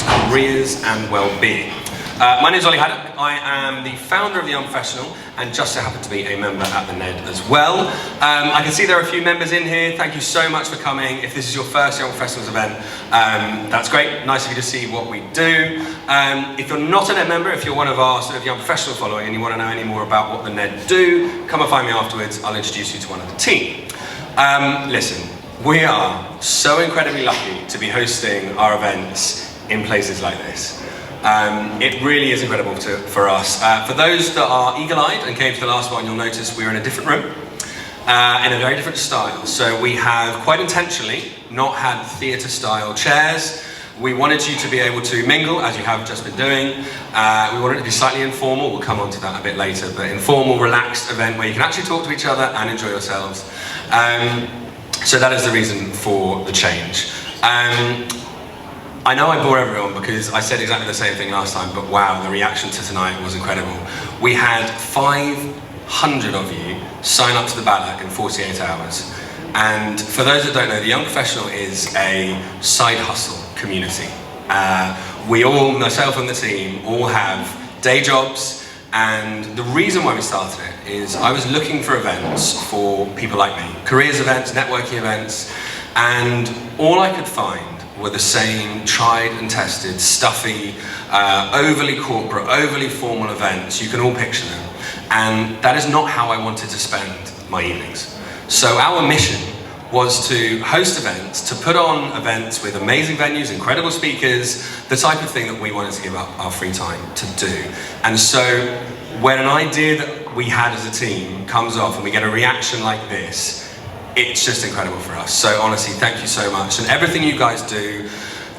Wellbeing's Careers and Wellbeing. My name is Ollie Haddock. I am the founder of The Unprofessional and just so happen to be a member at the Ned as well. I can see there are a few members in here. Thank you so much for coming. If this is your first Young Professionals event, that's great. Nice of you to see what we do. If you're not a Ned member, if you're one of our sort of Young Professional following and you want to know any more about what the Ned do, come and find me afterwards. I'll introduce you to one of the team. Listen, we are so incredibly lucky to be hosting our events in places like this. It really is incredible for us. For those that are eagle-eyed and came to the last one, you'll notice we're in a different room, in a very different style. So we have, quite intentionally, not had theatre-style chairs. We wanted you to be able to mingle, as you have just been doing. We wanted it to be slightly informal. We'll come on to that a bit later, but informal, relaxed event where you can actually talk to each other and enjoy yourselves. So that is the reason for the change. I know I bore everyone because I said exactly the same thing last time, but wow, the reaction to tonight was incredible. We had 500 of you sign up to the ballot in 48 hours. And for those that don't know, the Young Professional is a side hustle community. We all, myself and the team, all have day jobs, and the reason why we started it is I was looking for events for people like me, careers events, networking events, and all I could find were the same tried and tested, stuffy, overly corporate, overly formal events. You can all picture them. And that is not how I wanted to spend my evenings. So our mission was to host events, to put on events with amazing venues, incredible speakers, the type of thing that we wanted to give up our free time to do. And so when an idea that we had as a team comes off and we get a reaction like this, it's just incredible for us. So honestly, thank you so much. And everything you guys do,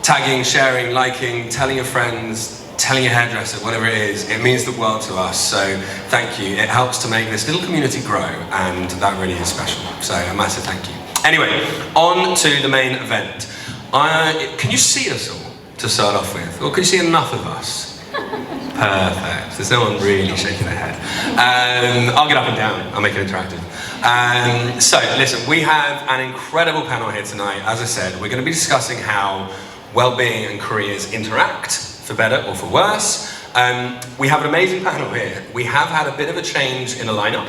tagging, sharing, liking, telling your friends, telling your hairdresser, whatever it is, it means the world to us. So thank you. It helps to make this little community grow, and that really is special. So a massive thank you. Anyway, on to the main event. Can you see us all to start off with? Or can you see enough of us? Perfect. There's no one really shaking their head. I'll get up and down. I'll make it interactive. So, listen, we have an incredible panel here tonight. As I said, we're going to be discussing how well-being and careers interact, for better or for worse. We have an amazing panel here. We have had a bit of a change in the lineup.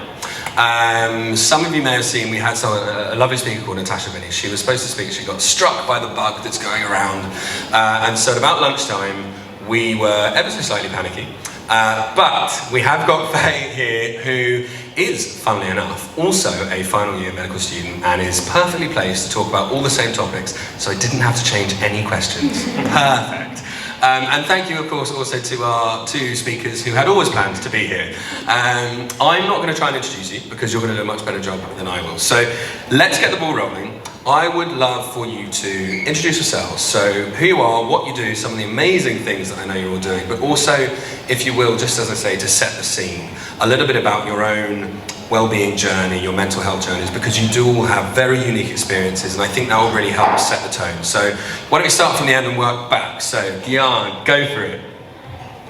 Some of you may have seen we had a lovely speaker called Natasha Vinny. She was supposed to speak, she got struck by the bug that's going around. And so at about lunchtime, we were ever so slightly panicky. But we have got Faye here, who is, funnily enough, also a final year medical student and is perfectly placed to talk about all the same topics, so I didn't have to change any questions. Perfect. And thank you, of course, also to our two speakers who had always planned to be here. I'm not going to try and introduce you because you're going to do a much better job than I will. So let's get the ball rolling. I would love for you to introduce yourselves. So who you are, what you do, some of the amazing things that I know you're all doing, but also, if you will, just as I say, to set the scene, a little bit about your own well-being journey, your mental health journeys, because you do all have very unique experiences, and I think that will really help set the tone. So why don't we start from the end and work back? So, Gian, go for it.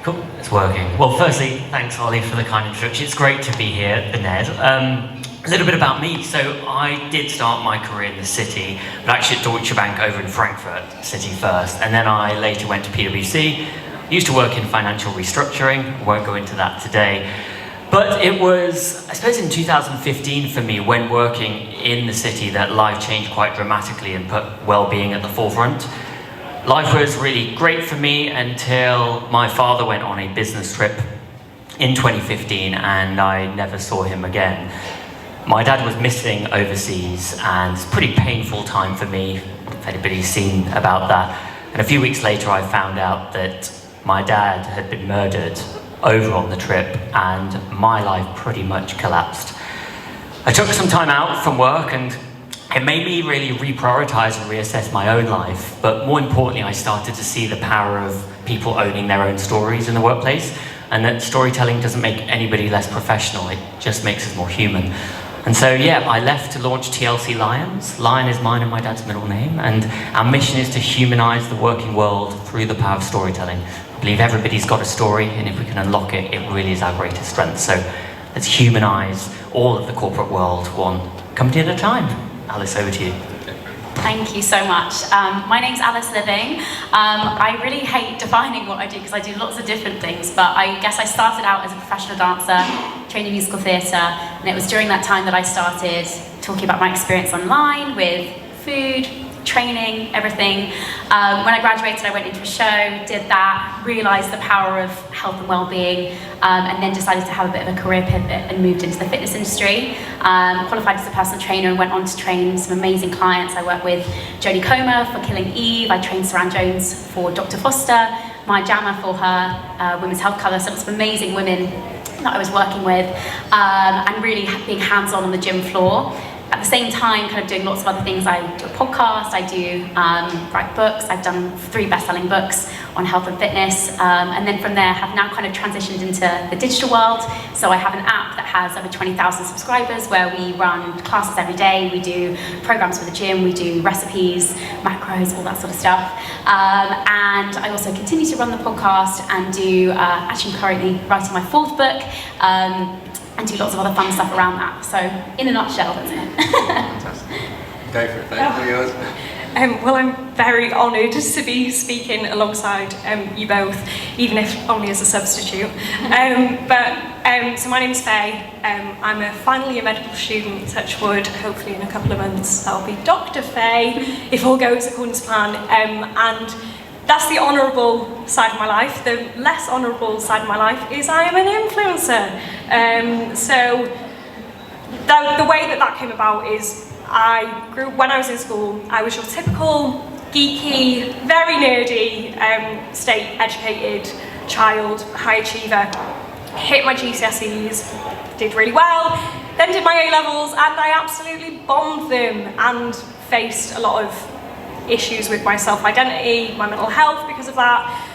Cool, it's working. Well, firstly, thanks, Ollie, for the kind introduction. It's great to be here at the Ned. A little bit about me. So I did start my career in the city, but actually at Deutsche Bank over in Frankfurt City first, and then I later went to PwC. Used to work in financial restructuring, won't go into that today. But it was, I suppose, in 2015 for me, when working in the city, that life changed quite dramatically and put well-being at the forefront. Life was really great for me until my father went on a business trip in 2015 and I never saw him again. My dad was missing overseas, and it's a pretty painful time for me, if anybody's seen about that. And a few weeks later I found out that my dad had been murdered over on the trip, and my life pretty much collapsed. I took some time out from work, and it made me really reprioritize and reassess my own life. But more importantly, I started to see the power of people owning their own stories in the workplace, and that storytelling doesn't make anybody less professional, it just makes us more human. And so, yeah, I left to launch TLC Lions. Lion is mine and my dad's middle name, and our mission is to humanize the working world through the power of storytelling. I believe everybody's got a story, and if we can unlock it, it really is our greatest strength. So let's humanize all of the corporate world, one company at a time. Alice, over to you. Thank you so much. My name's Alice Living. I really hate defining what I do because I do lots of different things, but I guess I started out as a professional dancer, trained in musical theatre, and it was during that time that I started talking about my experience online with food, training, everything. When I graduated, I went into a show, did that, realised the power of health and well-being, and then decided to have a bit of a career pivot and moved into the fitness industry. Qualified as a personal trainer and went on to train some amazing clients. I worked with Jodie Comer for Killing Eve. I trained Saran Jones for Dr. Foster, Maya Jama for her women's health cover. So some amazing women that I was working with, and really being hands-on the gym floor. At the same time, kind of doing lots of other things. I do a podcast, I do write books. I've done 3 best-selling books on health and fitness, and then from there have now kind of transitioned into the digital world. So I have an app that has over 20,000 subscribers where we run classes every day, we do programs for the gym, we do recipes, macros, all that sort of stuff. And I also continue to run the podcast and do, actually currently writing my 4th book, and do lots of other fun stuff around that. So, in a nutshell, that's it. Fantastic. Go for it, thank you. Well, I'm very honoured to be speaking alongside you both, even if only as a substitute. So my name's Faye. I'm a final year medical student, touch wood. Hopefully in a couple of months I'll be Dr. Faye, if all goes according to plan. And that's the honourable side of my life. The less honourable side of my life is I am an influencer. So the way that came about is I grew, when I was in school, I was your typical geeky, very nerdy, state educated child, high achiever. Hit my GCSEs, did really well, then did my A-levels, and I absolutely bombed them and faced a lot of issues with my self-identity, my mental health because of that.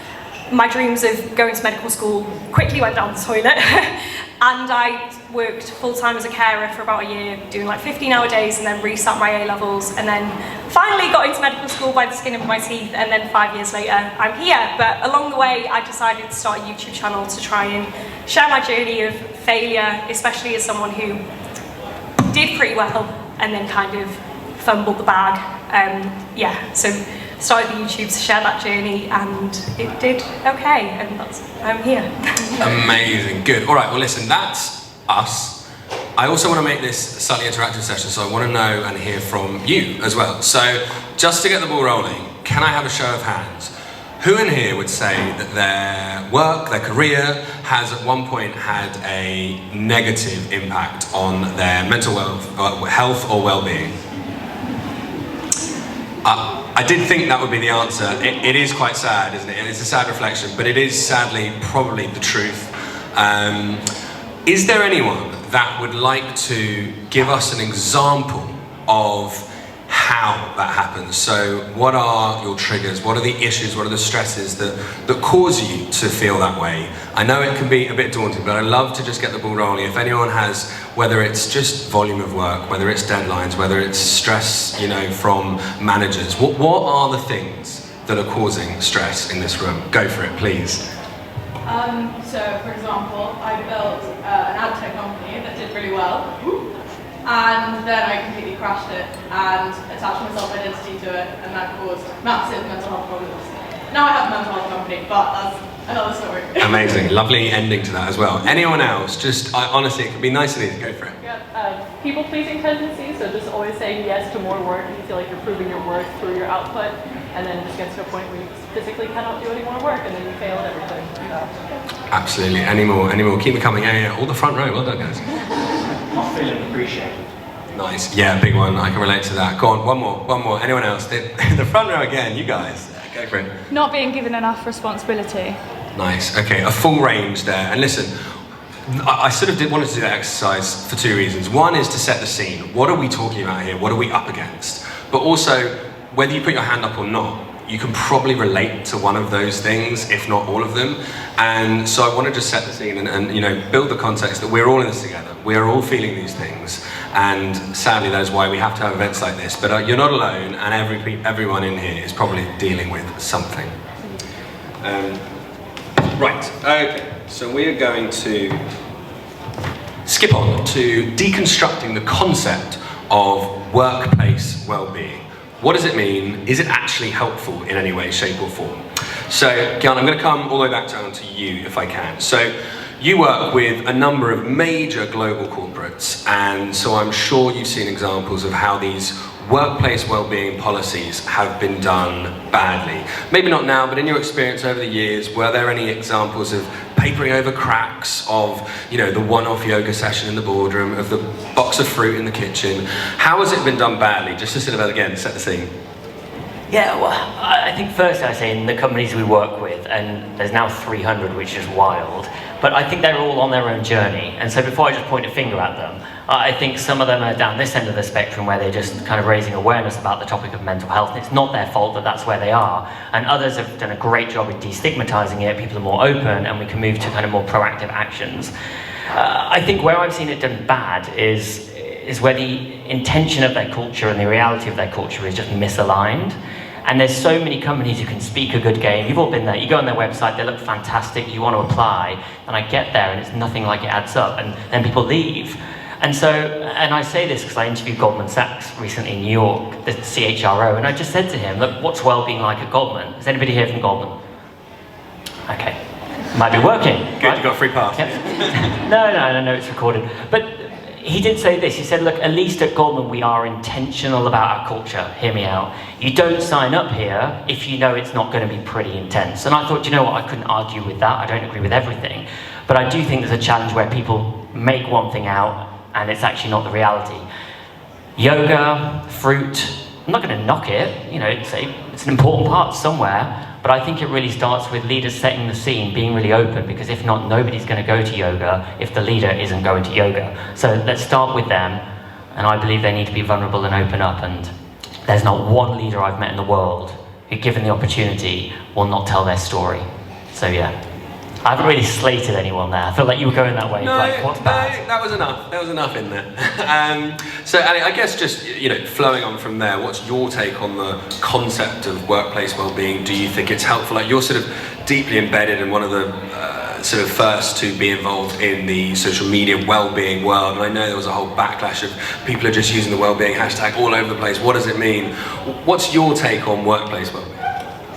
My dreams of going to medical school quickly went down the toilet. And I worked full-time as a carer for about a year, doing like 15-hour days, and then resat my A-levels, and then finally got into medical school by the skin of my teeth, and then 5 years later, I'm here. But along the way, I decided to start a YouTube channel to try and share my journey of failure, especially as someone who did pretty well, and then kind of fumbled the bag. So started the YouTube to share that journey, and it did okay, and I'm here. Amazing, good. All right, well listen, that's us. I also want to make this a slightly interactive session, so I want to know and hear from you as well. So just to get the ball rolling, can I have a show of hands? Who in here would say that their work, their career, has at one point had a negative impact on their mental health or well-being? I did think that would be the answer. It is quite sad, isn't it? And it's a sad reflection, but it is sadly probably the truth. Is there anyone that would like to give us an example of how that happens? So what are your triggers? What are the issues? What are the stresses that cause you to feel that way? I know it can be a bit daunting, but I'd love to just get the ball rolling. If anyone has, whether it's just volume of work, whether it's deadlines, whether it's stress, from managers, what are the things that are causing stress in this room? Go for it, please. So, for example, I built an ad tech company that did really well. And then I completely crashed it and attached my self-identity to it, and that caused massive mental health problems. Now I have a mental health company, but that's another story. Amazing, lovely ending to that as well. Anyone else? Honestly, it could be nice and easy. Go for it. Yeah, people-pleasing tendencies, so just always saying yes to more work, and you feel like you're proving your worth through your output, and then it just gets to a point where you physically cannot do any more work, and then you fail at everything. Absolutely. Any more? Keep it coming. Yeah. All the front row. Well done, guys. Not feeling appreciated. Nice. Yeah, big one. I can relate to that. Go on, one more. Anyone else? The front row again, you guys. Go for it. Not being given enough responsibility. Nice. Okay, a full range there. And listen, I sort of wanted to do that exercise for 2 reasons. One is to set the scene. What are we talking about here? What are we up against? But also, whether you put your hand up or not, you can probably relate to one of those things, if not all of them. And so I want to just set the scene and build the context that we're all in this together. We are all feeling these things. And sadly, that is why we have to have events like this. But you're not alone, and everyone in here is probably dealing with something. Right, okay. So we are going to skip on to deconstructing the concept of workplace well-being. What does it mean? Is it actually helpful in any way, shape or form? So, Gyan, I'm going to come all the way back down to you if I can. So, you work with a number of major global corporates, and so I'm sure you've seen examples of how these workplace well-being policies have been done badly. Maybe not now, but in your experience over the years, were there any examples of papering over cracks, of, you know, the one-off yoga session in the boardroom, of the box of fruit in the kitchen? How has it been done badly? Just to sort of, again, set the scene. Yeah, well, I think first I say in the companies we work with, and there's now 300, which is wild, but I think they're all on their own journey. And so before I just point a finger at them, I think some of them are down this end of the spectrum where they're just kind of raising awareness about the topic of mental health. It's not their fault that that's where they are. And others have done a great job in destigmatizing it. People are more open and we can move to kind of more proactive actions. I think where I've seen it done bad is where the intention of their culture and the reality of their culture is just misaligned. And there's so many companies who can speak a good game. You've all been there. You go on their website, they look fantastic, you want to apply, and I get there and it's nothing like it adds up, and then people leave. And so, and I say this because I interviewed Goldman Sachs recently in New York, the CHRO, and I just said to him, look, what's well-being like at Goldman? Is anybody here from Goldman? Okay, might be working. Good, right? You got a free pass. Yep. No, it's recorded. But he did say this, he said, look, at least at Goldman we are intentional about our culture, hear me out. You don't sign up here if you know it's not going to be pretty intense. And I thought, you know what, I couldn't argue with that, I don't agree with everything. But I do think there's a challenge where people make one thing out and it's actually not the reality. Yoga, fruit, I'm not going to knock it, you know, it's an important part somewhere, but I think it really starts with leaders setting the scene, being really open, because if not, nobody's going to go to yoga if the leader isn't going to yoga. So let's start with them, and I believe they need to be vulnerable and open up, and there's not one leader I've met in the world who, given the opportunity, will not tell their story. So yeah. I haven't really slated anyone there. I feel like you were going that way. No, like, what's bad? No, that was enough. There was enough in there. So, Ali, I guess just, you know, flowing on from there, what's your take on the concept of workplace well-being? Do you think it's helpful? Like, you're sort of deeply embedded in one of the sort of first to be involved in the social media well-being world, and I know there was a whole backlash of people are just using the well-being hashtag all over the place. What does it mean? What's your take on workplace well-being?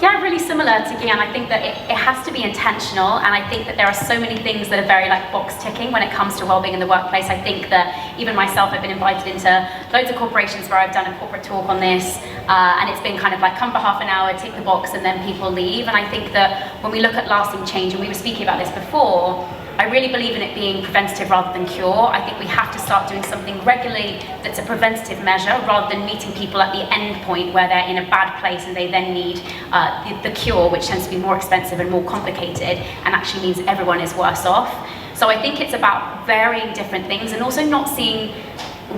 Yeah, really similar to Gian. I think that it has to be intentional, and I think that there are so many things that are very like box ticking when it comes to wellbeing in the workplace. I think that even myself, I've been invited into loads of corporations where I've done a corporate talk on this, and it's been kind of like come for half an hour, tick the box, and then people leave. And I think that when we look at lasting change, and we were speaking about this before, I really believe in it being preventative rather than cure. I think we have to start doing something regularly that's a preventative measure rather than meeting people at the end point where they're in a bad place and they then need the cure, which tends to be more expensive and more complicated and actually means everyone is worse off. So I think it's about varying different things and also not seeing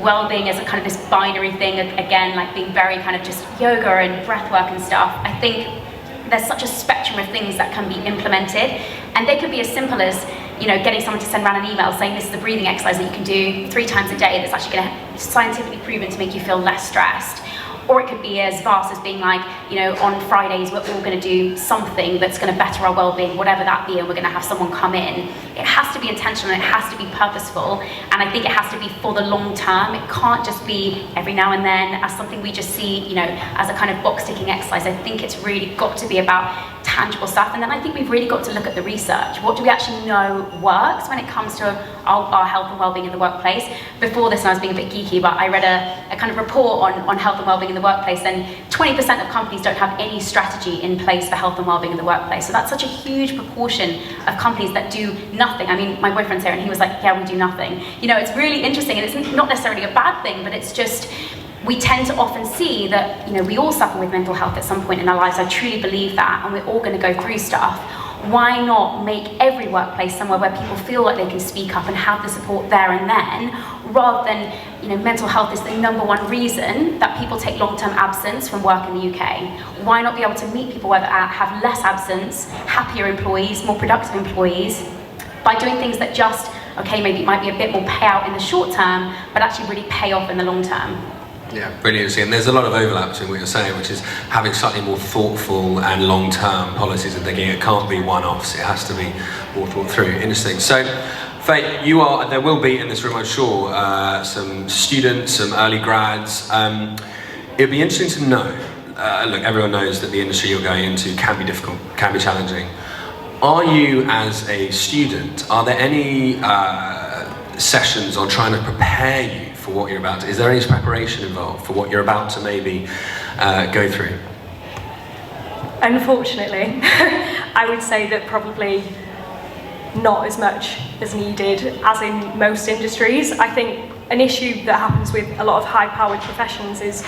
well-being as a kind of this binary thing, again, like being very kind of just yoga and breath work and stuff. I think there's such a spectrum of things that can be implemented, and they could be as simple as, you know, getting someone to send around an email saying this is a breathing exercise that you can do 3 times a day that's actually going to scientifically proven to make you feel less stressed. Or it could be as vast as being like, you know, on Fridays we're all going to do something that's going to better our well-being, whatever that be, and we're going to have someone come in. It has to be intentional, and it has to be purposeful, and I think it has to be for the long term. It can't just be every now and then as something we just see, you know, as a kind of box-ticking exercise. I think it's really got to be about tangible stuff, and then I think we've really got to look at the research. What do we actually know works when it comes to our health and well-being in the workplace? Before this, and I was being a bit geeky, but I read a kind of report on health and well-being in the workplace, and 20% of companies don't have any strategy in place for health and well-being in the workplace. So that's such a huge proportion of companies that do nothing. I mean, my boyfriend's here and he was like, yeah, we do nothing. You know, it's really interesting, and it's not necessarily a bad thing, but it's just, we tend to often see that, you know, we all suffer with mental health at some point in our lives. I truly believe that, and we're all going to go through stuff. Why not make every workplace somewhere where people feel like they can speak up and have the support there and then, rather than, you know, mental health is the #1 reason that people take long-term absence from work in the UK. Why not be able to meet people where they have less absence, happier employees, more productive employees, by doing things that just, okay, maybe it might be a bit more payout in the short term, but actually really pay off in the long term. Yeah, brilliant. And there's a lot of overlap between what you're saying, which is having slightly more thoughtful and long-term policies and thinking it can't be one-offs, it has to be more thought through. Interesting. So, Faye, there will be in this room, I'm sure, some students, some early grads. it'd be interesting to know, look, everyone knows that the industry you're going into can be difficult, can be challenging. Are you, as a student, are there any sessions on trying to prepare you for what you're about to, is there any preparation involved for what you're about to maybe go through? Unfortunately, I would say that probably not as much as needed as in most industries. I think an issue that happens with a lot of high-powered professions is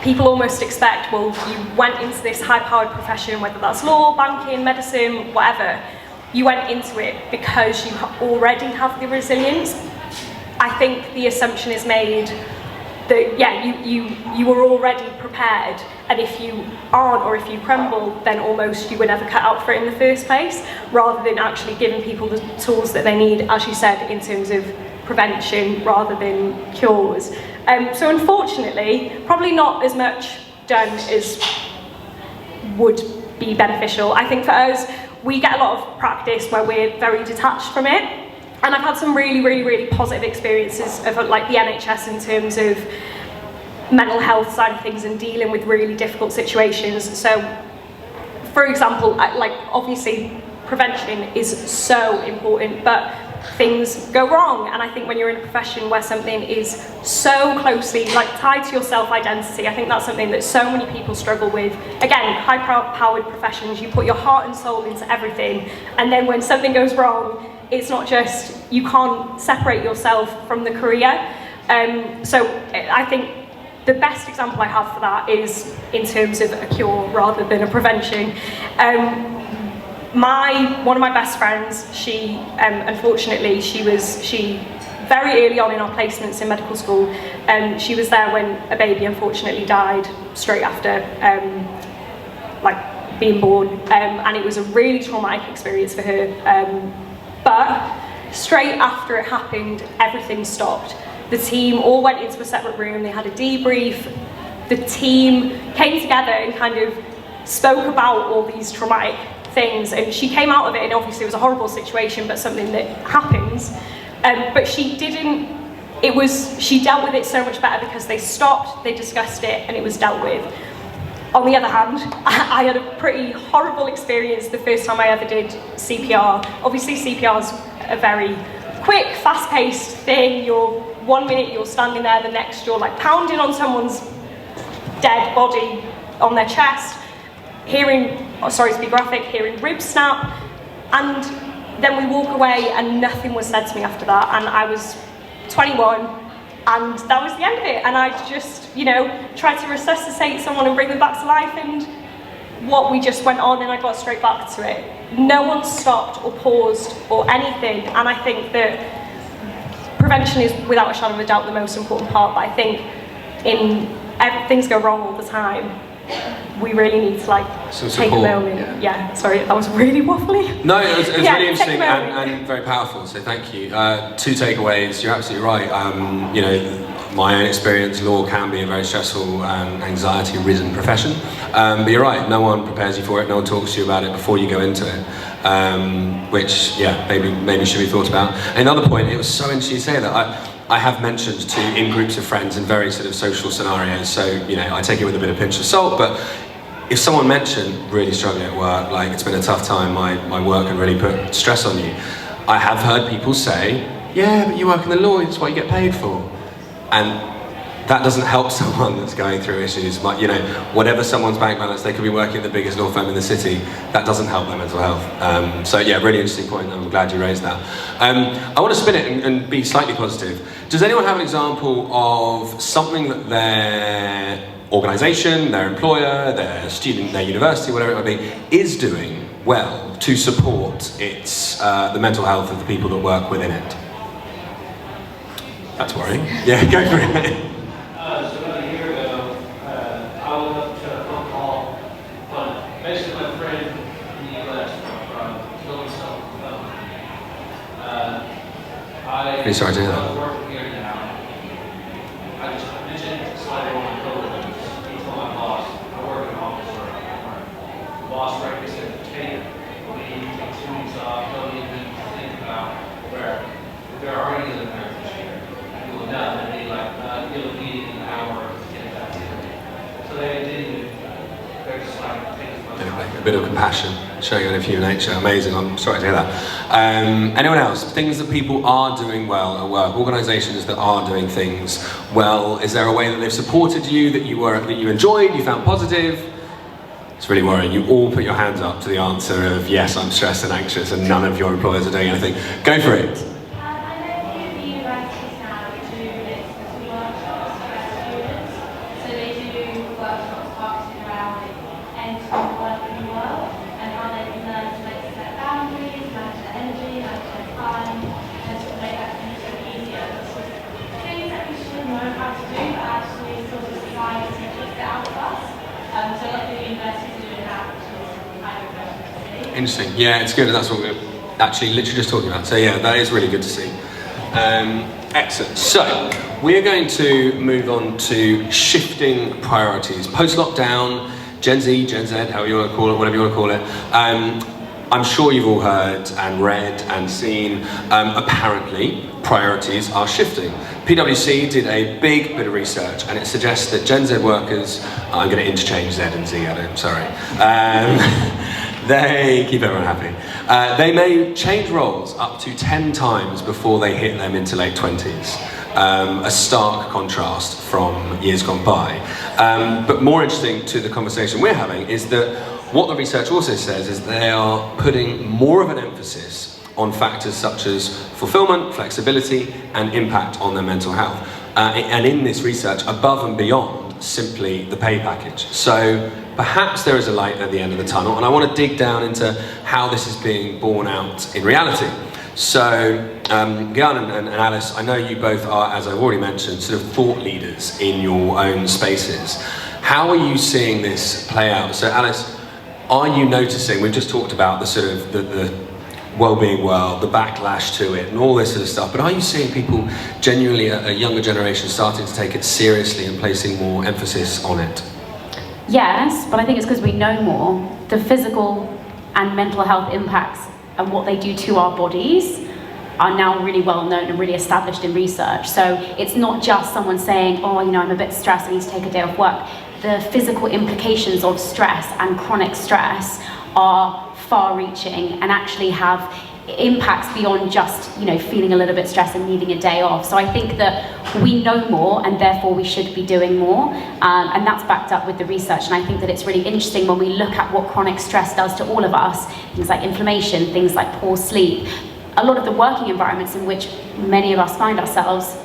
people almost expect, well, you went into this high-powered profession, whether that's law, banking, medicine, whatever, you went into it because you already have the resilience. I think the assumption is made that, yeah, you were already prepared, and if you aren't or if you crumble, then almost you were never cut out for it in the first place, rather than actually giving people the tools that they need, as you said, in terms of prevention rather than cures. So unfortunately, probably not as much done as would be beneficial. I think for us, we get a lot of practice where we're very detached from it. And I've had some really positive experiences of like the NHS in terms of mental health side of things and dealing with really difficult situations. So, for example, like obviously prevention is so important, but things go wrong. And I think when you're in a profession where something is so closely like tied to your self-identity, I think that's something that so many people struggle with. Again, high-powered professions, you put your heart and soul into everything, and then when something goes wrong, it's not just, you can't separate yourself from the career. So I think the best example I have for that is in terms of a cure rather than a prevention. One of my best friends, she unfortunately, she very early on in our placements in medical school, she was there when a baby unfortunately died straight after like being born, and it was a really traumatic experience for her. But straight after it happened, everything stopped. The team all went into a separate room, they had a debrief, the team came together and kind of spoke about all these traumatic things, and she came out of it, and obviously it was a horrible situation, but something that happens. But she dealt with it so much better because they stopped, they discussed it, and it was dealt with. On the other hand, I had a pretty horrible experience the first time I ever did CPR. Obviously CPR is a very quick, fast-paced thing. 1 minute you're standing there, the next you're like pounding on someone's dead body on their chest, hearing ribs snap, and then we walk away and nothing was said to me after that, and I was 21, and that was the end of it, and I just, tried to resuscitate someone and bring them back to life, and we just went on and I got straight back to it. No one stopped or paused or anything, and I think that prevention is without a shadow of a doubt the most important part, but I think things go wrong all the time. We really need to take a moment. Yeah, sorry, that was really waffly. No, it was really interesting and very powerful, so thank you. 2 takeaways, you're absolutely right. My own experience, law can be a very stressful and anxiety-ridden profession. But you're right, no one prepares you for it, no one talks to you about it before you go into it. Which, yeah, maybe should be thought about. Another point, it was so interesting you say that. I have mentioned in groups of friends in very sort of social scenarios, so I take it with a bit of pinch of salt, but if someone mentioned really struggling at work, like it's been a tough time, my work can really put stress on you, I have heard people say, yeah, but you work in the law, it's what you get paid for. And that doesn't help someone that's going through issues like, whatever someone's bank balance, they could be working at the biggest law firm in the city, that doesn't help their mental health. So yeah, really interesting point, I'm glad you raised that. I want to spin it and be slightly positive. Does anyone have an example of something that their organisation, their employer, their student, their university, whatever it might be, is doing well to support the mental health of the people that work within it? That's worrying. Yeah, go for it. So about a year ago, I went up to a phone call from basically my friend in the US from killing himself on the phone. Really sorry to hear I that. was working here now. I just mentioned slightly on my coworkers. He told my boss, I work in an office where the boss directly said, hey, we need to take 2 weeks off, don't even think about where there are any other parents this year. No, they'd be like, you'll be an hour to get back to it. bit of compassion, showing a bit of human nature. Amazing, I'm sorry to hear that. Anyone else? Things that people are doing well at work, organisations that are doing things well. Is there a way that they've supported you, that you enjoyed, you found positive? It's really worrying. You all put your hands up to the answer of, yes, I'm stressed and anxious, and none of your employers are doing anything. Go for it. I know a few universities now do literacy workshops for their students. So they do workshops targeted around end-to-end working world and how they can learn to make set boundaries, manage their energy, manage their time, and to make that easier. Things that we should know how to do, but actually sort of trying to just get out of us. So a lot of the universities are doing that, which is kind of good to see. Interesting. Yeah, it's good, and that's what we're actually literally just talking about. So yeah, that is really good to see. Excellent. So we're going to move on to shifting priorities. Post-lockdown, Gen Z, Gen Z, however you want to call it, whatever you want to call it. I'm sure you've all heard and read and seen, apparently, priorities are shifting. PwC did a big bit of research, and it suggests that Gen Z workers, I'm going to interchange Z and Z, I'm sorry. They keep everyone happy. They may change roles up to 10 times before they hit their mid to late 20s. A stark contrast from years gone by. But more interesting to the conversation we're having is that what the research also says is they are putting more of an emphasis on factors such as fulfillment, flexibility, and impact on their mental health. And in this research, above and beyond simply the pay package. So perhaps there is a light at the end of the tunnel, and I want to dig down into how this is being borne out in reality. So, Gian and Alice, I know you both are, as I've already mentioned, sort of thought leaders in your own spaces. How are you seeing this play out? So, Alice, are you noticing, we've just talked about the sort of the well-being world, the backlash to it, and all this sort of stuff, but are you seeing people genuinely, a younger generation, starting to take it seriously and placing more emphasis on it? Yes, but I think it's because we know more. The physical and mental health impacts and what they do to our bodies are now really well known and really established in research. So it's not just someone saying, oh, you know, I'm a bit stressed, I need to take a day off work. The physical implications of stress and chronic stress are far-reaching and actually have impacts beyond just, you know, feeling a little bit stressed and needing a day off. So I think that we know more and therefore we should be doing more, and that's backed up with the research. And I think that it's really interesting when we look at what chronic stress does to all of us, things like inflammation, things like poor sleep. A lot of the working environments in which many of us find ourselves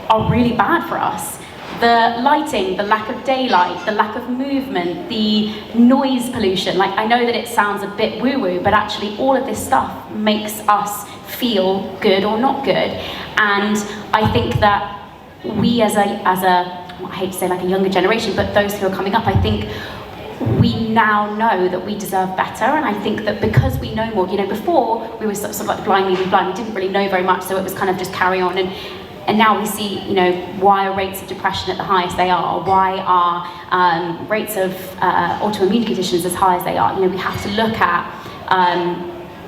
are really bad for us. The lighting, the lack of daylight, the lack of movement, the noise pollution. Like, I know that it sounds a bit woo-woo, but actually all of this stuff makes us feel good or not good. And I think that we as a I hate to say like a younger generation, but those who are coming up, I think we now know that we deserve better. And I think that because we know more, you know, before we were sort of like the blind leading blind, we didn't really know very much, so it was kind of just carry on. And now we see, you know, why are rates of depression at the highest they are? Why are rates of autoimmune conditions as high as they are? You know, we have to look at,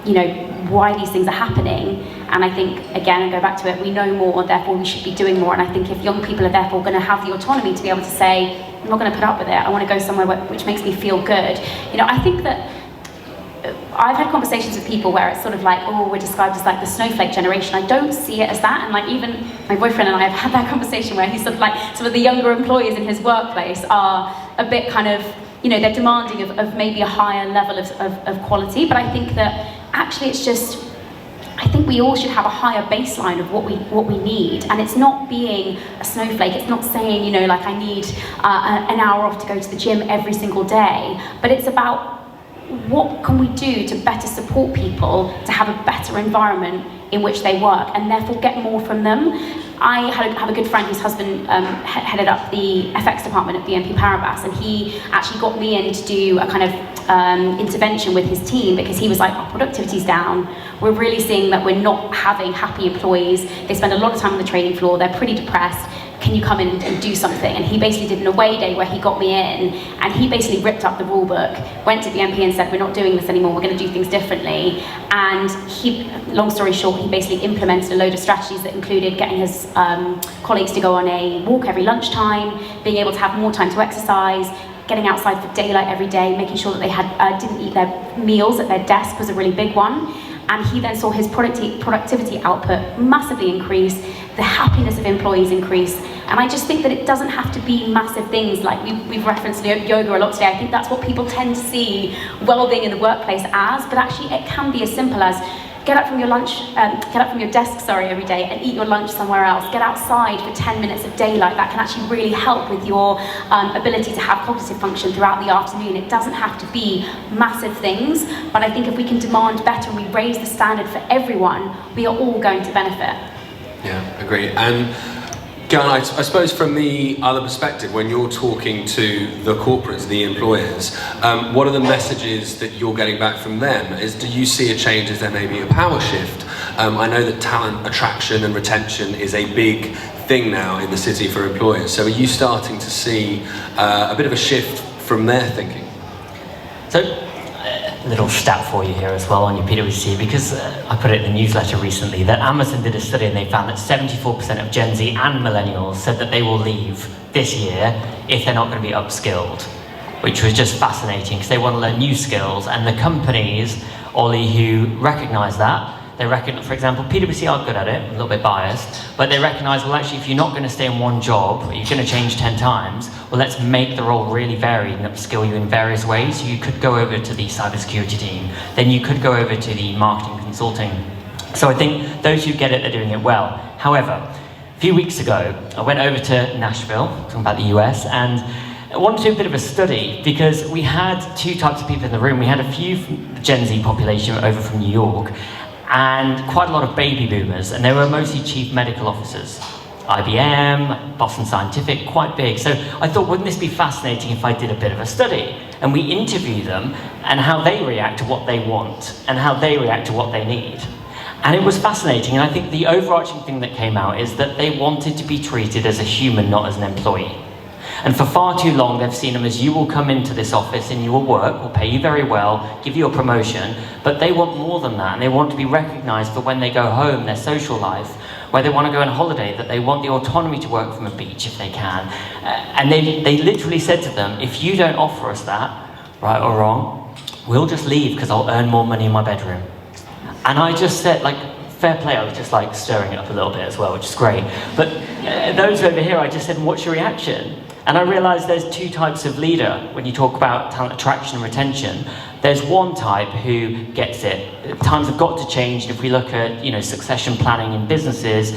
you know, why these things are happening. And I think, again, I go back to it, we know more, therefore we should be doing more. And I think if young people are therefore going to have the autonomy to be able to say, I'm not going to put up with it, I want to go somewhere which makes me feel good. You know, I think that I've had conversations with people where it's sort of like, oh, we're described as like the snowflake generation. I don't see it as that. And like even my boyfriend and I have had that conversation where he's sort of like, some of the younger employees in his workplace are a bit kind of, you know, they're demanding of maybe a higher level of quality. But I think that actually it's just, I think we all should have a higher baseline of what we need. And it's not being a snowflake. It's not saying, you know, like I need an hour off to go to the gym every single day. But it's about what can we do to better support people to have a better environment in which they work and therefore get more from them. I have a good friend whose husband headed up the FX department at BNP Paribas, and he actually got me in to do a kind of intervention with his team because he was like, our productivity's down. We're really seeing that we're not having happy employees. They spend a lot of time on the trading floor. They're pretty depressed. Can you come in and do something? And he basically did an away day where he got me in, and he basically ripped up the rule book, went to BNP and said, we're not doing this anymore, we're going to do things differently. And he, long story short, he basically implemented a load of strategies that included getting his colleagues to go on a walk every lunchtime, being able to have more time to exercise, getting outside for daylight every day, making sure that they didn't eat their meals at their desk was a really big one. And he then saw his productivity output massively increase, the happiness of employees increase. And I just think that it doesn't have to be massive things like we've referenced yoga a lot today. I think that's what people tend to see well-being in the workplace as, but actually it can be as simple as get up from your desk every day and eat your lunch somewhere else. Get outside for 10 minutes of daylight. That can actually really help with your ability to have cognitive function throughout the afternoon. It doesn't have to be massive things, but I think if we can demand better and we raise the standard for everyone, we are all going to benefit. Yeah, agree. And Gavin, I suppose from the other perspective, when you're talking to the corporates, the employers, what are the messages that you're getting back from them? Do you see a change? Is there maybe a power shift? I know that talent attraction and retention is a big thing now in the city for employers. So are you starting to see a bit of a shift from their thinking? So, a little stat for you here as well on your PwC, because I put it in the newsletter recently that Amazon did a study and they found that 74% of Gen Z and millennials said that they will leave this year if they're not going to be upskilled, which was just fascinating because they want to learn new skills. And the companies, Ollie, who recognise that, they reckon, for example, PwC are good at it, a little bit biased, but they recognise, well, actually, if you're not going to stay in one job, you're going to change 10 times, well, let's make the role really varied and upskill you in various ways. So you could go over to the cybersecurity team, then you could go over to the marketing consulting. So I think those who get it are doing it well. However, a few weeks ago, I went over to Nashville, talking about the US, and I wanted to do a bit of a study because we had two types of people in the room. We had a few Gen Z population over from New York, and quite a lot of baby boomers, and they were mostly chief medical officers. IBM, Boston Scientific, quite big. So I thought, wouldn't this be fascinating if I did a bit of a study? And we interview them and how they react to what they want and how they react to what they need. And it was fascinating, and I think the overarching thing that came out is that they wanted to be treated as a human, not as an employee. And for far too long, they've seen them as you will come into this office and you will work, we'll pay you very well, give you a promotion, but they want more than that, and they want to be recognised for when they go home, their social life, where they want to go on holiday, that they want the autonomy to work from a beach if they can. And they literally said to them, if you don't offer us that, right or wrong, we'll just leave because I'll earn more money in my bedroom. And I just said, like, fair play, I was just like stirring it up a little bit as well, which is great. But those over here, I just said, what's your reaction? And I realised there's two types of leader when you talk about talent attraction and retention. There's one type who gets it. Times have got to change, and if we look at succession planning in businesses,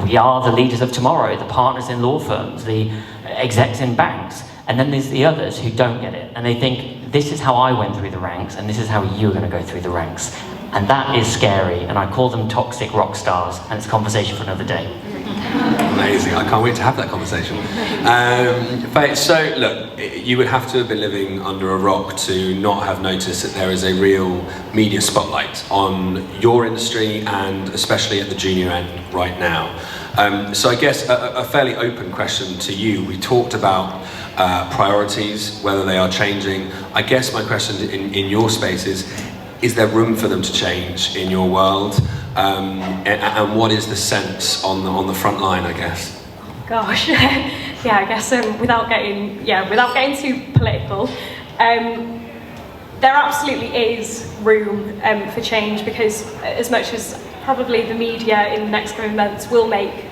we are the leaders of tomorrow, the partners in law firms, the execs in banks. And then there's the others who don't get it, and they think, this is how I went through the ranks, and this is how you're going to go through the ranks. And that is scary, and I call them toxic rock stars, and it's a conversation for another day. Amazing, I can't wait to have that conversation. So look, you would have to have been living under a rock to not have noticed that there is a real media spotlight on your industry, and especially at the junior end right now. So I guess a fairly open question to you. We talked about priorities, whether they are changing. I guess my question in your space is there room for them to change in your world? And what is the sense on the front line, I guess? Gosh, yeah, I guess without getting too political, there absolutely is room for change, because as much as probably the media in the next coming months will make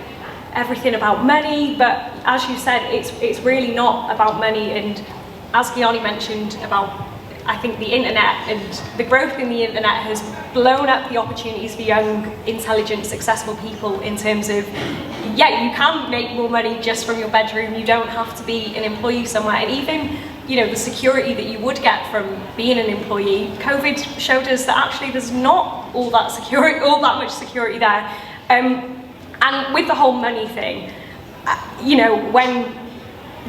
everything about money, but as you said, it's really not about money. And as Gianni mentioned about, I think, the internet and the growth in the internet has blown up the opportunities for young, intelligent, successful people in terms of, yeah, you can make more money just from your bedroom. You don't have to be an employee somewhere. And even, the security that you would get from being an employee, COVID showed us that actually there's not all that much security there. And with the whole money thing, when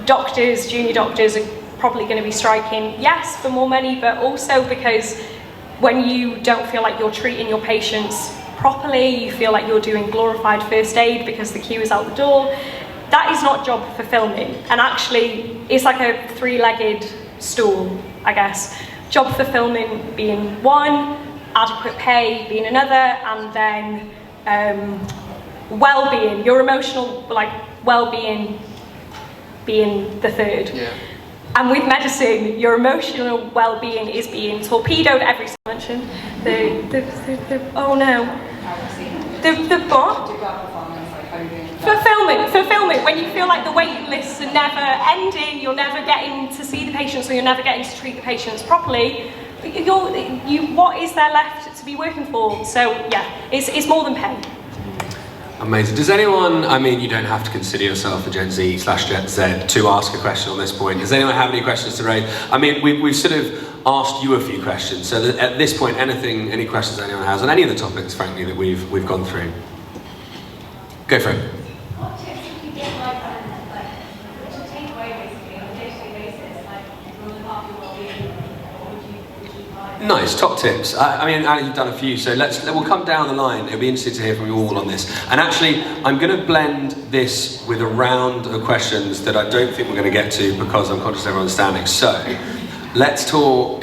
doctors, junior doctors are probably going to be striking, yes, for more money, but also because when you don't feel like you're treating your patients properly, you feel like you're doing glorified first aid because the queue is out the door, that is not job fulfillment. And actually, it's like a three-legged stool, I guess. Job fulfillment being one, adequate pay being another, and then well-being, your emotional well-being being the third. Yeah. And with medicine, your emotional well-being is being torpedoed every mention. Oh no. The what? Fulfillment. When you feel like the waiting lists are never ending, you're never getting to see the patients, or you're never getting to treat the patients properly. What is there left to be working for? So yeah, it's more than pay. Amazing. Does anyone, I mean, you don't have to consider yourself a Gen Z/Gen Z to ask a question on this point. Does anyone have any questions to raise? I mean, we've sort of asked you a few questions, so that at this point, any questions anyone has on any of the topics, frankly, that we've gone through. Go for it. What tips would you give, to take away basically on a day-to-day basis, from the part of your well-being? What would you advise? Nice, top tips. I mean, Ali, you've done a few, so we'll come down the line. It'll be interesting to hear from you all on this. And actually, I'm going to blend this with a round of questions that I don't think we're going to get to because I'm conscious everyone's standing. So, let's talk,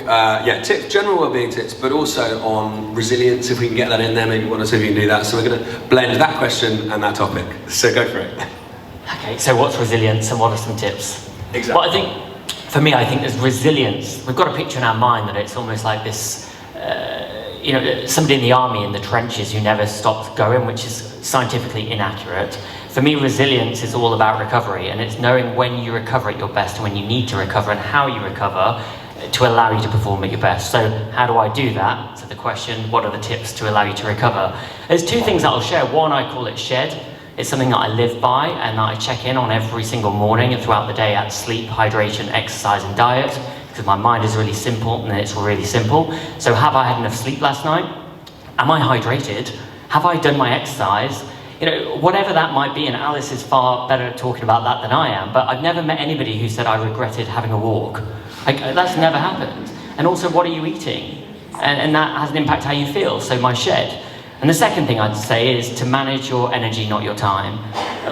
tips, general wellbeing tips, but also on resilience, if we can get that in there, maybe one or two of you can do that. So we're going to blend that question and that topic. So go for it. Okay, so what's resilience and what are some tips? Exactly. Well, for me, I think there's resilience. We've got a picture in our mind that it's almost like this, somebody in the army in the trenches who never stops going, which is scientifically inaccurate. For me, resilience is all about recovery, and it's knowing when you recover at your best and when you need to recover and how you recover to allow you to perform at your best. So how do I do that? So the question, what are the tips to allow you to recover? There's two things that I'll share. One, I call it SHED. It's something that I live by and that I check in on every single morning and throughout the day at sleep, hydration, exercise and diet, because my mind is really simple and it's really simple. So have I had enough sleep last night? Am I hydrated? Have I done my exercise? Whatever that might be, and Alice is far better at talking about that than I am, but I've never met anybody who said I regretted having a walk. That's never happened. And also, what are you eating? And that has an impact how you feel, so my SHED. And the second thing I'd say is to manage your energy, not your time.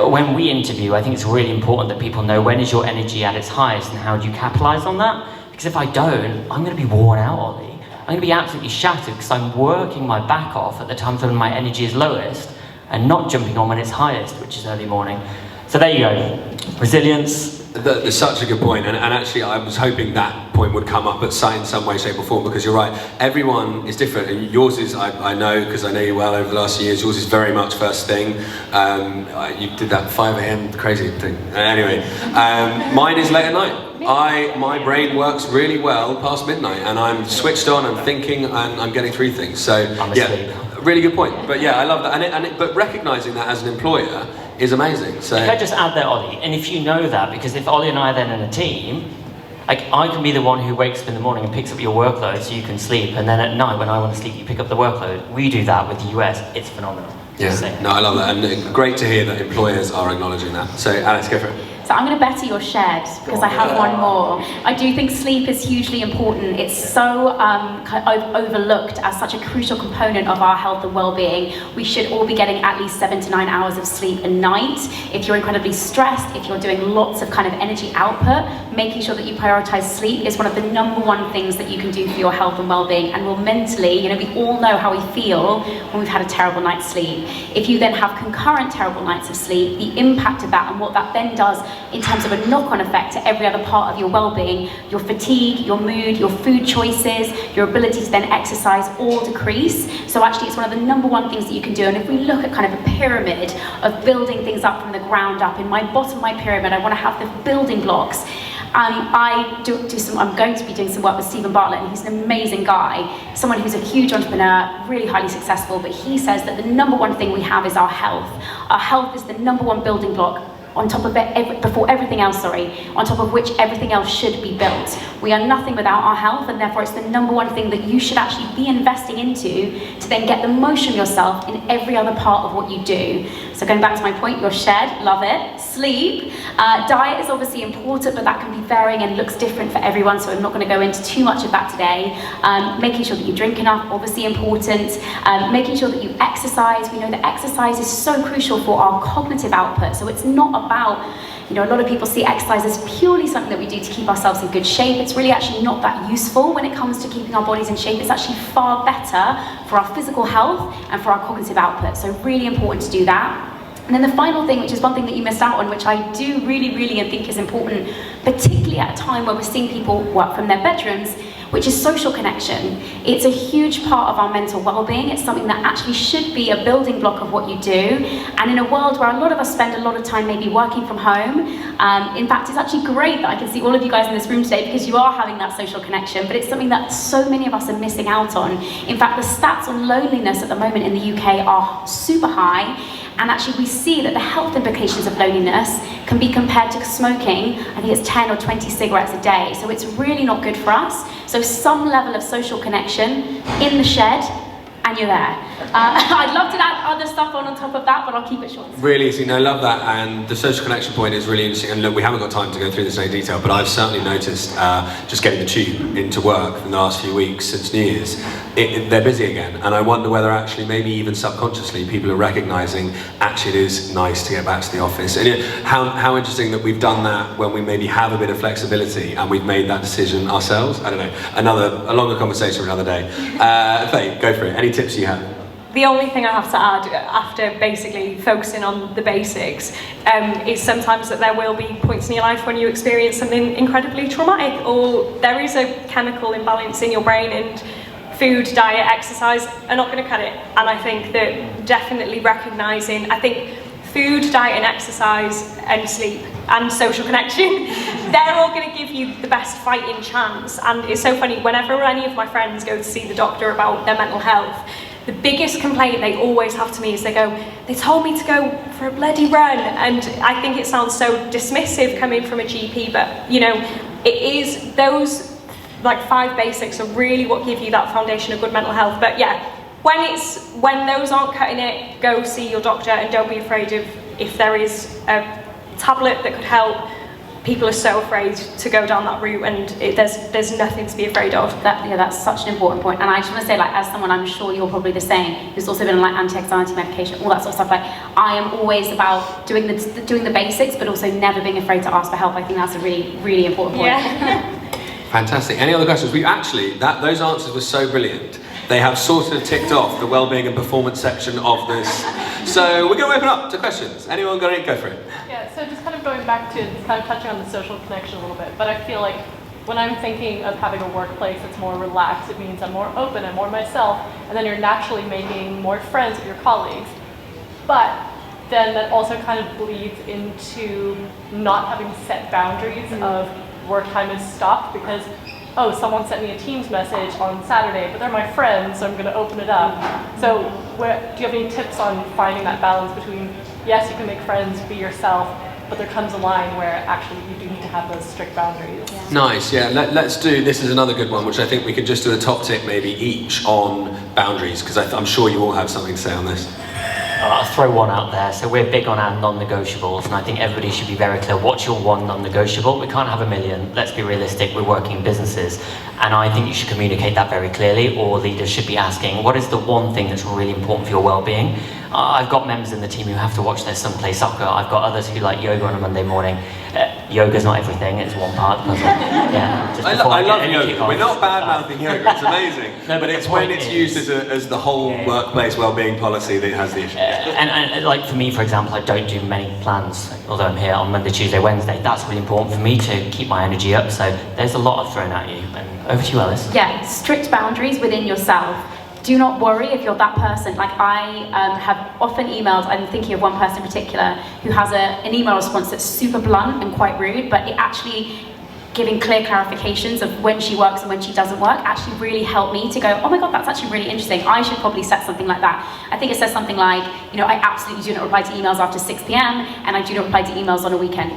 When we interview, I think it's really important that people know when is your energy at its highest and how do you capitalise on that? Because if I don't, I'm going to be worn out, Ollie. I'm going to be absolutely shattered because I'm working my back off at the times when my energy is lowest and not jumping on when it's highest, which is early morning. So there you go. Resilience. That's such a good point, and actually I was hoping that point would come up in some way, shape or form, because you're right, everyone is different, and yours is, I know, because I know you well over the last few years, yours is very much first thing. You did that 5 a.m. crazy thing. Anyway, mine is late at night. My brain works really well past midnight, and I'm switched on, I'm thinking, and I'm getting through things. So yeah, really good point. But yeah, I love that, but recognising that as an employer is amazing. So can I just add there, Ollie? And if you know that, because if Ollie and I are then in a team, I can be the one who wakes up in the morning and picks up your workload so you can sleep, and then at night when I want to sleep, you pick up the workload. We do that with the US. It's phenomenal. Yeah, no, I love that, and great to hear that employers are acknowledging that. So Alex, go for it. So I'm going to better your SHED because I have one more. I do think sleep is hugely important. It's so overlooked as such a crucial component of our health and well-being. We should all be getting at least 7 to 9 hours of sleep a night. If you're incredibly stressed, if you're doing lots of energy output, making sure that you prioritize sleep is one of the #1 things that you can do for your health and well-being. And we'll mentally, we all know how we feel when we've had a terrible night's sleep. If you then have concurrent terrible nights of sleep, the impact of that and what that then does in terms of a knock-on effect to every other part of your well-being, your fatigue, your mood, your food choices, your ability to then exercise all decrease. So actually it's one of the #1 things that you can do. And if we look at a pyramid of building things up from the ground up, in my bottom of my pyramid, I want to have the building blocks. I'm going to be doing some work with Stephen Bartlett, and he's an amazing guy, someone who's a huge entrepreneur, really highly successful, but he says that the #1 thing we have is our health. Our health is the #1 building block on top of before everything else, on top of which everything else should be built. We are nothing without our health, and therefore it's the #1 thing that you should actually be investing into to then get the most from yourself in every other part of what you do. So going back to my point, your SHED, love it. Sleep. Diet is obviously important, but that can be varying and looks different for everyone, so I'm not going to go into too much of that today. Making sure that you drink enough, obviously important. Making sure that you exercise. We know that exercise is so crucial for our cognitive output, so it's not about, a lot of people see exercise as purely something that we do to keep ourselves in good shape. It's really actually not that useful when it comes to keeping our bodies in shape. It's actually far better for our physical health and for our cognitive output, so really important to do that. And then the final thing, which is one thing that you missed out on, which I do really think is important, particularly at a time where we're seeing people work from their bedrooms, which is social connection. It's a huge part of our mental well-being. It's something that actually should be a building block of what you do. And in a world where a lot of us spend a lot of time maybe working from home, in fact, it's actually great that I can see all of you guys in this room today because you are having that social connection, but it's something that so many of us are missing out on. In fact, the stats on loneliness at the moment in the UK are super high. And actually we see that the health implications of loneliness can be compared to smoking. I think it's 10 or 20 cigarettes a day. So it's really not good for us. So some level of social connection in the shed, and you're there. I'd love to add other stuff on top of that, but I'll keep it short. Really interesting. I love that, and the social connection point is really interesting. And look, we haven't got time to go through this in any detail, but I've certainly noticed just getting the tube into work in the last few weeks since New Year's, they're busy again, and I wonder whether actually maybe even subconsciously people are recognising actually it is nice to get back to the office. And how interesting that we've done that when we maybe have a bit of flexibility and we've made that decision ourselves. I don't know, a longer conversation for another day. Faye, go for it. Any tips you have? The only thing I have to add, after basically focusing on the basics, is sometimes that there will be points in your life when you experience something incredibly traumatic, or there is a chemical imbalance in your brain, and food, diet, exercise are not going to cut it. And I think that definitely recognising, I think food, diet and exercise and sleep and social connection, they're all going to give you the best fighting chance. And it's so funny, whenever any of my friends go to see the doctor about their mental health, the biggest complaint they always have to me is they told me to go for a bloody run. And I think it sounds so dismissive coming from a GP, but you know, it is those like 5 basics are really what give you that foundation of good mental health. But yeah, when those aren't cutting it, go see your doctor, and don't be afraid of if there is a tablet that could help. People are so afraid to go down that route, and there's nothing to be afraid of. That's such an important point. And I just want to say, like, as someone, I'm sure you're probably the same, who's also been on like anti-anxiety medication, all that sort of stuff. Like, I am always about doing the basics, but also never being afraid to ask for help. I think that's a really important point. Yeah. Fantastic. Any other questions? We actually, those answers were so brilliant. They have sort of ticked off the wellbeing and performance section of this. So we're going to open up to questions. Anyone got any? Go for it. Yeah, so just kind of going back to kind of touching on the social connection a little bit, but I feel like when I'm thinking of having a workplace that's more relaxed, it means I'm more open and more myself, and then you're naturally making more friends with your colleagues. But then that also kind of bleeds into not having set boundaries of work time is stopped because, oh, someone sent me a Teams message on Saturday, but they're my friends, so I'm going to open it up. So do you have any tips on finding that balance between, yes, you can make friends, be yourself, but there comes a line where actually you do need to have those strict boundaries? Yeah. Nice, yeah. Let's do, this is another good one, which I think we could just do a top tip maybe each on boundaries, because I'm sure you all have something to say on this. I'll throw one out there. So we're big on our non-negotiables, and I think everybody should be very clear, what's your one non-negotiable? We can't have a million. Let's be realistic, we're working in businesses. And I think you should communicate that very clearly, or leaders should be asking, what is the one thing that's really important for your well-being? I've got members in the team who have to watch their son play soccer. I've got others who like yoga on a Monday morning. Yoga's not everything, it's one part of the puzzle. Yeah, just I love yoga. We're not bad-mouthing yoga, it's amazing. No, but it's when it's used as the whole workplace well-being policy that has the issue. And like for me, for example, I don't do many plans, although I'm here on Monday, Tuesday, Wednesday. That's really important for me to keep my energy up, so there's a lot I've thrown at you. And over to you, Alice. Yeah, strict boundaries within yourself. Do not worry if you're that person. Like I have often emailed, I'm thinking of one person in particular, who has an email response that's super blunt and quite rude, but it actually giving clear clarifications of when she works and when she doesn't work actually really helped me to go, oh my God, that's actually really interesting. I should probably set something like that. I think it says something like, you know, I absolutely do not reply to emails after 6 p.m. and I do not reply to emails on a weekend.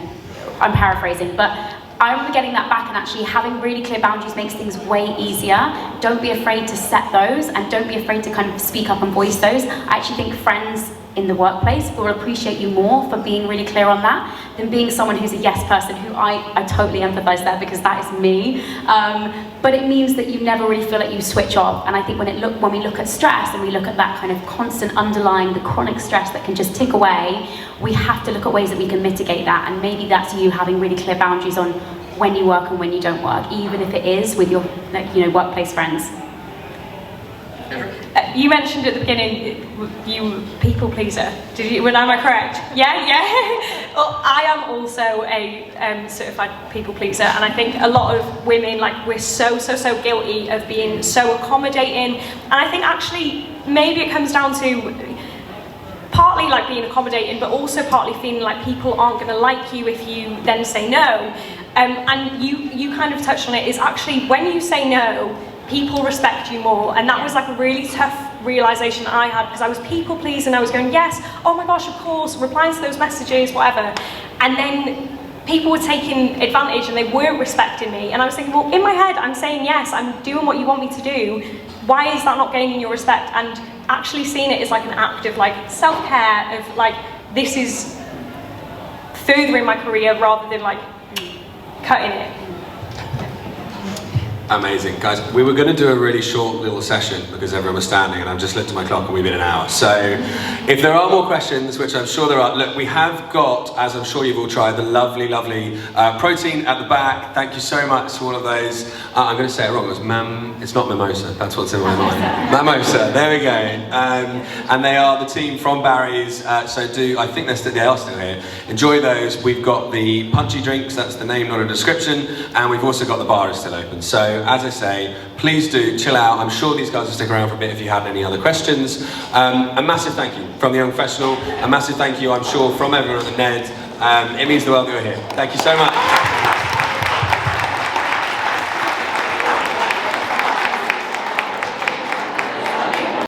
I'm paraphrasing, but I remember getting that back, and actually having really clear boundaries makes things way easier. Don't be afraid to set those, and don't be afraid to kind of speak up and voice those. I actually think friends in the workplace will appreciate you more for being really clear on that than being someone who's a yes person, who I totally empathise there because that is me. But it means that you never really feel like you switch off. And I think when we look at stress and we look at that kind of constant underlying, the chronic stress that can just tick away, we have to look at ways that we can mitigate that. And maybe that's you having really clear boundaries on when you work and when you don't work, even if it is with your workplace friends. you mentioned at the beginning you people pleaser. Did you? Am I correct? Yeah. Well, I am also a certified people pleaser, and I think a lot of women, like, we're so guilty of being so accommodating. And I think actually maybe it comes down to partly like being accommodating, but also partly feeling like people aren't going to like you if you then say no. And you kind of touched on it, is actually when you say no, people respect you more. And that was like a really tough realization I had, because I was people pleasing, I was going, yes, oh my gosh, of course, replying to those messages, whatever. And then people were taking advantage and they weren't respecting me. And I was thinking, well, in my head, I'm saying yes, I'm doing what you want me to do. Why is that not gaining your respect? And actually seeing it as like an act of like self-care, of like, this is furthering my career rather than like cutting it. Amazing. Guys, we were going to do a really short little session because everyone was standing, and I've just looked at my clock and we've been an hour. So if there are more questions, which I'm sure there are, look, we have got, as I'm sure you've all tried, the lovely protein at the back. Thank you so much for all of those. I'm going to say it wrong. It's not mimosa. That's what's in my mind. Mimosa. There we go. And they are the team from Barry's. So I think they are still here. Enjoy those. We've got the punchy drinks. That's the name, not a description. And we've also got the bar is still open. So as I say, please do chill out. I'm sure these guys will stick around for a bit if you had any other questions. A massive thank you from the Young Professional. A massive thank you, I'm sure, from everyone at the NED. It means the world that you're here. Thank you so much.